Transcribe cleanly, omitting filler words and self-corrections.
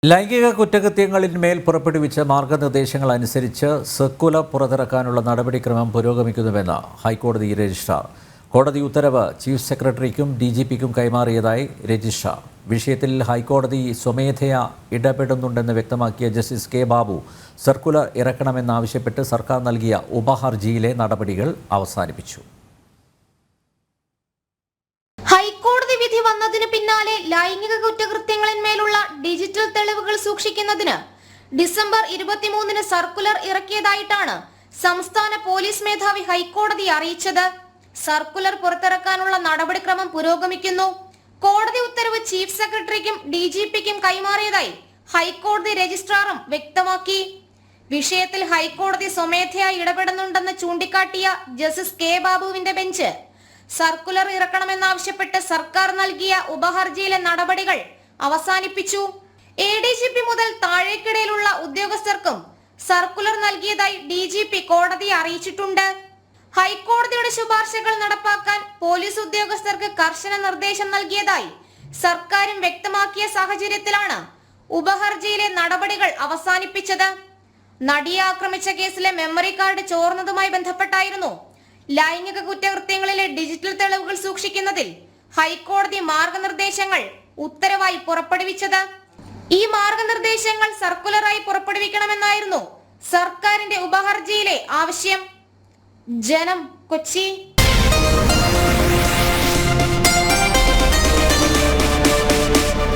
ലൈംഗിക കുറ്റകൃത്യങ്ങളിന്മേൽ പുറപ്പെടുവിച്ച മാർഗനിർദ്ദേശങ്ങൾ അനുസരിച്ച് സർക്കുലർ പുറത്തിറക്കാനുള്ള നടപടിക്രമം പുരോഗമിക്കുന്നുവെന്ന് ഹൈക്കോടതി രജിസ്ട്രാർ. കോടതി ഉത്തരവ് ചീഫ് സെക്രട്ടറിക്കും DGPക്കും കൈമാറിയതായി രജിസ്ട്രാർ. വിഷയത്തിൽ ഹൈക്കോടതി സ്വമേധയാ ഇടപെടുന്നുണ്ടെന്ന് വ്യക്തമാക്കിയ ജസ്റ്റിസ് കെ ബാബു സർക്കുലർ ഇറക്കണമെന്നാവശ്യപ്പെട്ട് സർക്കാർ നൽകിയ ഉപഹർജിയിലെ നടപടികൾ അവസാനിപ്പിച്ചു. ഹൈക്കോടതി വിധി വന്നതിന് പിന്നാലെ ലൈംഗിക കുറ്റകൃത്യങ്ങളിന്മേലുള്ള ഡിജിറ്റൽ തെളിവുകൾ സൂക്ഷിക്കുന്നതിന് ഡിസംബർ 23-ന് സർക്കുലർ ഇറക്കിയതായിട്ടാണ് സംസ്ഥാന പോലീസ് മേധാവി ഹൈക്കോടതിയെ അറിയിച്ചത്. സർക്കുലർ പുറത്തിറക്കാനുള്ള നടപടിക്രമം പുരോഗമിക്കുന്നു. കോടതി ഉത്തരവ് ചീഫ് സെക്രട്ടറിക്കും DGPക്കും കൈമാറിയതായി ഹൈക്കോടതി രജിസ്ട്രാറും വ്യക്തമാക്കി. വിഷയത്തിൽ ഹൈക്കോടതി സ്വമേധയാ ഇടപെടുന്നുണ്ടെന്ന് ചൂണ്ടിക്കാട്ടിയ ജസ്റ്റിസ് കെ ബാബുവിന്റെ ബെഞ്ച് സർക്കുലർ ഇറക്കണമെന്നാവശ്യപ്പെട്ട് സർക്കാർ നൽകിയ ഉപഹർജിയിലെ നടപടികൾ അവസാനിപ്പിച്ചു. ADGP മുതൽ താഴേക്കിടയിലുള്ള ഉദ്യോഗസ്ഥർക്കും സർക്കുലർ നൽകിയതായി DGP കോടതിയെ അറിയിച്ചിട്ടുണ്ട്. ഹൈക്കോടതിയുടെ ശുപാർശകൾ നടപ്പാക്കാൻ പോലീസ് ഉദ്യോഗസ്ഥർക്ക് കർശന നിർദ്ദേശം നൽകിയതായി സർക്കാരും വ്യക്തമാക്കിയ സാഹചര്യത്തിലാണ് ഉപഹർജിയിലെ നടപടികൾ അവസാനിപ്പിച്ചത്. നടിയെ ആക്രമിച്ച കേസിലെ മെമ്മറി കാർഡ് ചോർന്നതുമായി ബന്ധപ്പെട്ടായിരുന്നു ലൈംഗിക കുറ്റകൃത്യങ്ങളിലെ ഡിജിറ്റൽ തെളിവുകൾ സൂക്ഷിക്കുന്നതിൽ ഹൈക്കോടതി മാർഗനിർദ്ദേശങ്ങൾ ഉത്തരവായി പുറപ്പെടുവിച്ചത്. ഈ മാർഗനിർദ്ദേശങ്ങൾ സർക്കുലറായി പുറപ്പെടുവിക്കണമെന്നായിരുന്നു സർക്കാരിന്റെ ഉപഹർജിയിലെ ആവശ്യം. ജനം, കൊച്ചി.